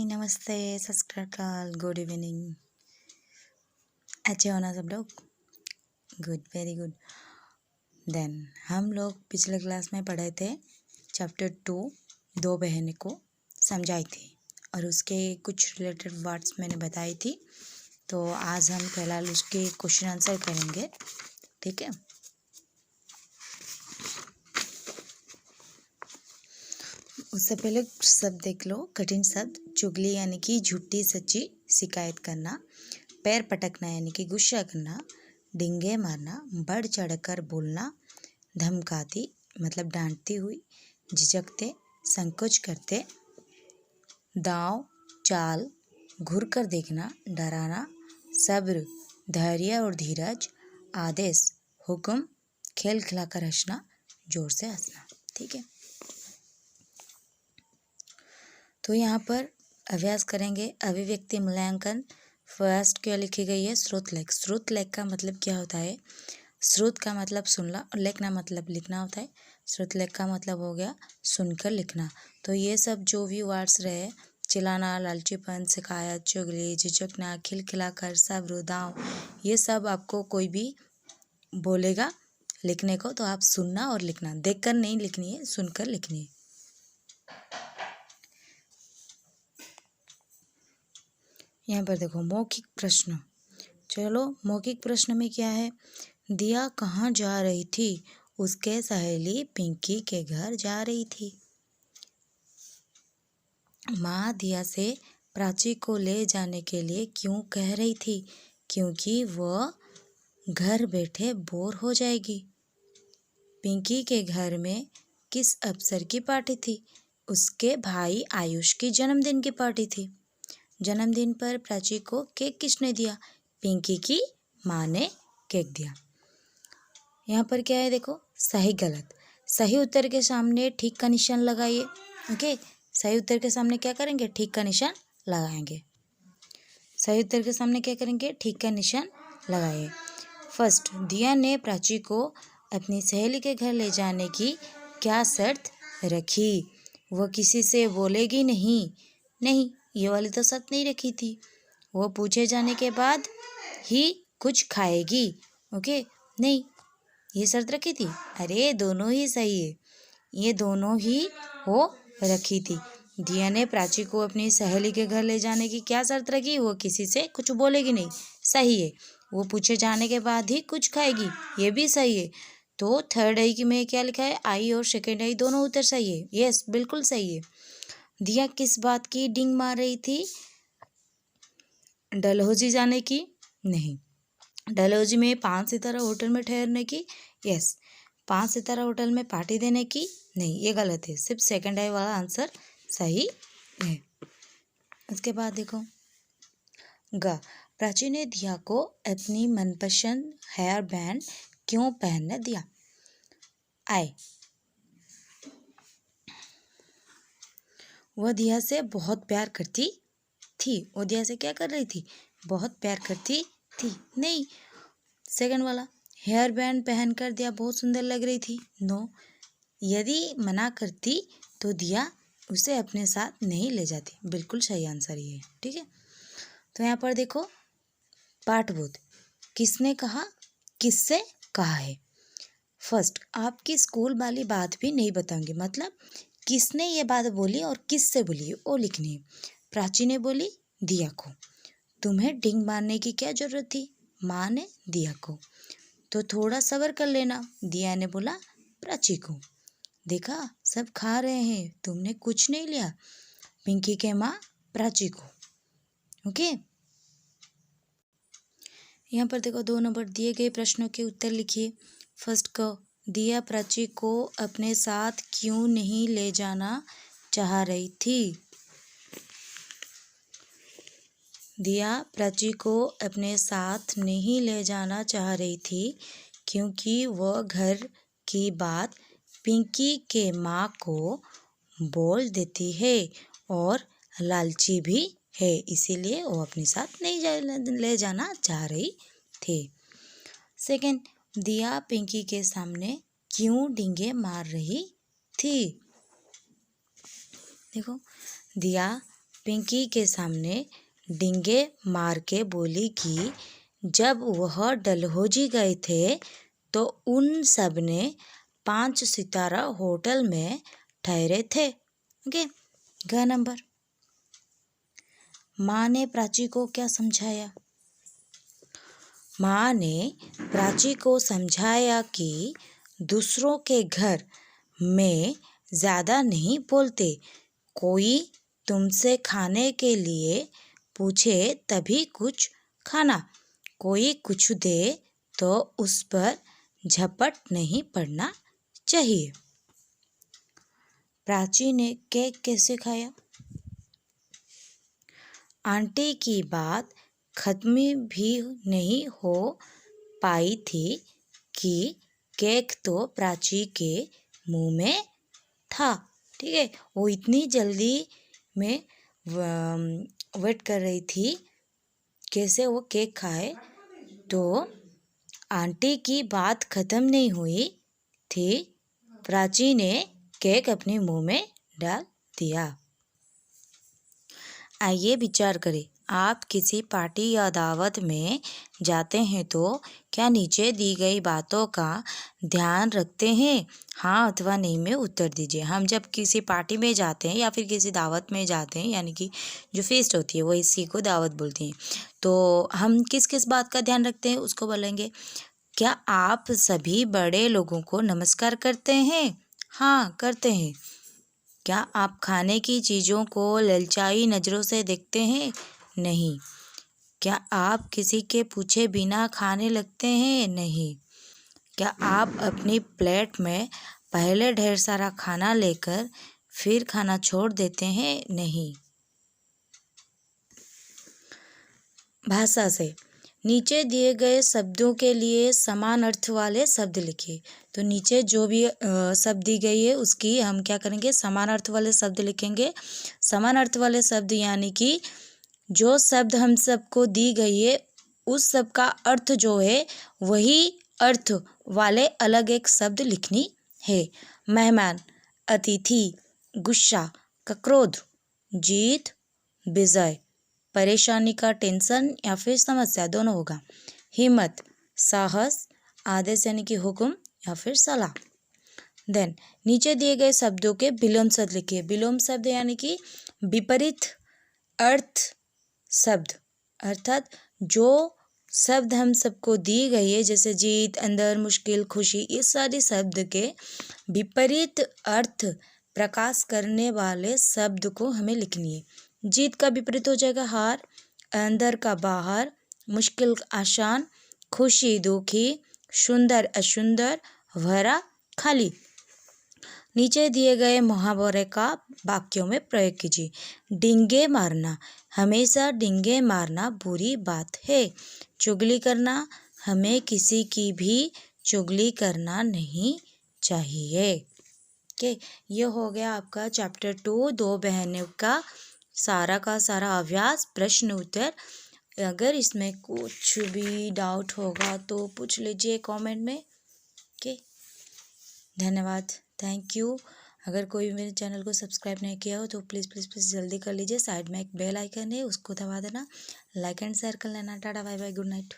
नमस्ते, सत श्री अकाल, गुड इवनिंग। अच्छे हो ना सब लोग? Good, very good. देन हम लोग पिछले क्लास में पढ़े थे चैप्टर 2 दो बहनें को समझाई थी और उसके कुछ रिलेटेड वर्ड्स मैंने बताई थी। तो आज हम फिलहाल उसके क्वेश्चन आंसर करेंगे, ठीक है। उससे पहले शब्द देख लो। कठिन शब्द चुगली यानी कि झूठी सच्ची शिकायत करना, पैर पटकना यानी कि गुस्सा करना, डिंगे मारना, बढ़ चढ़कर बोलना, धमकाती मतलब डांटती हुई, झिझकते, संकोच करते, दाव चाल, घूर कर देखना, डराना, सब्र धैर्य और धीरज, आदेश हुक्म, खेल खिलाकर हंसना, जोर से हंसना, ठीक है। तो यहाँ पर अभ्यास करेंगे। अभिव्यक्ति मूल्यांकन फर्स्ट क्या लिखी गई है? स्रोत लेख। स्रोत लेख का मतलब क्या होता है? स्रोत का मतलब सुनना और लेखना मतलब लिखना होता है। स्रोत लेख का मतलब हो गया सुनकर लिखना। तो ये सब जो भी वर्ड्स रहे, चिल्लाना, लालचीपन, शिकायत, चुगली, झिझकना, खिलखिलाकर, सब्र, दाव, ये सब आपको कोई भी बोलेगा लिखने को तो आप सुनना और लिखना, देखकर नहीं लिखनी है, सुनकर लिखनी है। यहाँ पर देखो मौखिक प्रश्न। चलो मौखिक प्रश्न में क्या है? दिया कहाँ जा रही थी? उसके सहेली पिंकी के घर जा रही थी। माँ दिया से प्राची को ले जाने के लिए क्यों कह रही थी? क्योंकि वह घर बैठे बोर हो जाएगी। पिंकी के घर में किस अवसर की पार्टी थी? उसके भाई आयुष की जन्मदिन की पार्टी थी। जन्मदिन पर प्राची को केक किसने दिया? पिंकी की माँ ने केक दिया। यहाँ पर क्या है देखो, सही गलत। सही उत्तर के सामने ठीक का निशान लगाइए। ओके, सही उत्तर के सामने क्या करेंगे? ठीक का निशान लगाएंगे। सही उत्तर के सामने क्या करेंगे? ठीक का निशान लगाइए। फर्स्ट, दिया ने प्राची को अपनी सहेली के घर ले जाने की क्या शर्त रखी? वह किसी से बोलेगी नहीं। नहीं, ये वाली तो शर्त नहीं रखी थी। वो पूछे जाने के बाद ही कुछ खाएगी। ओके, नहीं, ये शर्त रखी थी। अरे दोनों ही सही है, ये दोनों ही हो रखी थी। दिया ने प्राची को अपनी सहेली के घर ले जाने की क्या शर्त रखी? वो किसी से कुछ बोलेगी नहीं, सही है। वो पूछे जाने के बाद ही कुछ खाएगी, ये भी सही है। तो थर्ड आई की में क्या लिखा है? आई और सेकेंड आई दोनों उत्तर सही है। यस, बिल्कुल सही है। दिया किस बात की डिंग मार रही थी? डलहौजी जाने की? नहीं। डलहौजी में 5 सितारा होटल में ठहरने की? यस। 5 सितारा होटल में पार्टी देने की? नहीं, ये गलत है। सिर्फ सेकंड आई वाला आंसर सही है। उसके बाद देखो ग, प्राची ने दिया को अपनी मनपसंद हेयर बैंड क्यों पहनने दिया? आई, वह दिया से बहुत प्यार करती थी। वो दिया से क्या कर रही थी? बहुत प्यार करती थी। नहीं। सेकंड वाला, हेयर बैंड पहनकर दिया बहुत सुंदर लग रही थी। नो, यदि मना करती तो दिया उसे अपने साथ नहीं ले जाती। बिल्कुल सही आंसर ये है, ठीक है। तो यहाँ पर देखो पाठबोध। किसने कहा, किससे कहा है? फर्स्ट, आपकी स्कूल वाली बात भी नहीं बताऊंगी, मतलब किसने ये बात बोली और किससे बोली वो लिखनी है। प्राची ने बोली दिया को। तुम्हें डिंग मारने की क्या जरूरत थी? माँ ने दिया को। तो थोड़ा सब्र कर लेना, दिया ने बोला प्राची को। देखा, सब खा रहे हैं, तुमने कुछ नहीं लिया। पिंकी के माँ प्राची को। ओके, यहाँ पर देखो 2 नंबर दिए गए प्रश्नों के उत्तर लिखिए। फर्स्ट को, दिया प्राची को अपने साथ क्यों नहीं ले जाना चाह रही थी? दिया प्राची को अपने साथ नहीं ले जाना चाह रही थी क्योंकि वह घर की बात पिंकी के माँ को बोल देती है और लालची भी है, इसीलिए वो अपने साथ नहीं ले जाना चाह रही थी। सेकंड, दिया पिंकी के सामने क्यों डींगे मार रही थी? देखो, दिया पिंकी के सामने डींगे मार के बोली कि जब वह डलहौजी गए थे तो उन सब ने 5 सितारा होटल में ठहरे थे। ओके, ग नंबर। माँ ने प्राची को क्या समझाया? माँ ने प्राची को समझाया कि दूसरों के घर में ज़्यादा नहीं बोलते। कोई तुमसे खाने के लिए पूछे तभी कुछ खाना। कोई कुछ दे तो उस पर झपट नहीं पड़ना चाहिए। प्राची ने केक कैसे खाया? आंटी की बात खत्म भी नहीं हो पाई थी कि केक तो प्राची के मुंह में था। ठीक है, वो इतनी जल्दी में वेट कर रही थी कैसे वो केक खाए, तो आंटी की बात खत्म नहीं हुई थी, प्राची ने केक अपने मुंह में डाल दिया। आइए विचार करें, आप किसी पार्टी या दावत में जाते हैं तो क्या नीचे दी गई बातों का ध्यान रखते हैं? हाँ अथवा नहीं में उत्तर दीजिए। हम जब किसी पार्टी में जाते हैं या फिर किसी दावत में जाते हैं, यानी कि जो फेस्ट होती है वो इसी को दावत बोलते हैं, तो हम किस किस बात का ध्यान रखते हैं उसको बोलेंगे। क्या आप सभी बड़े लोगों को नमस्कार करते हैं? हाँ करते हैं। क्या आप खाने की चीज़ों को ललचाई नज़रों से देखते हैं? नहीं। क्या आप किसी के पूछे बिना खाने लगते हैं? नहीं। क्या आप अपनी प्लेट में पहले ढेर सारा खाना लेकर फिर खाना छोड़ देते हैं? नहीं। भाषा से नीचे दिए गए शब्दों के लिए समान अर्थ वाले शब्द लिखिए। तो नीचे जो भी शब्द दी गई है उसकी हम क्या करेंगे, समान अर्थ वाले शब्द लिखेंगे। समान अर्थ वाले शब्द यानी कि जो शब्द हम सबको दी गई है उस सब का अर्थ जो है वही अर्थ वाले अलग एक शब्द लिखनी है। मेहमान, अतिथि, गुस्सा का क्रोध, जीत, विजय, परेशानी का टेंशन या फिर समस्या दोनों होगा। हिम्मत, साहस, आदेश यानी कि हुक्म या फिर सलाह। देन नीचे दिए गए शब्दों के विलोम शब्द लिखिए। विलोम शब्द यानी कि विपरीत अर्थ शब्द, अर्थात जो शब्द हम सबको दी गई है जैसे जीत, अंदर, मुश्किल, खुशी, इस सारे शब्द के विपरीत अर्थ प्रकाश करने वाले शब्द को हमें लिखनी है। जीत का विपरीत हो जाएगा हार, अंदर का बाहर, मुश्किल आसान, खुशी दुखी, सुंदर असुंदर, भरा खाली। नीचे दिए गए मुहावरे का वाक्यों में प्रयोग कीजिए। डींगे मारना, हमेशा डींगे मारना बुरी बात है। चुगली करना, हमें किसी की भी चुगली करना नहीं चाहिए। ओके, ये हो गया आपका चैप्टर 2 दो बहनों का सारा अभ्यास प्रश्न उत्तर। अगर इसमें कुछ भी डाउट होगा तो पूछ लीजिए कमेंट में। ओके, धन्यवाद, थैंक यू। अगर कोई मेरे चैनल को सब्सक्राइब नहीं किया हो तो प्लीज़ प्लीज़ प्लीज़ जल्दी कर लीजिए। साइड में एक बेल आइकन है उसको दबा देना, लाइक एंड शेयर कर लेना। Tata bye bye, good night.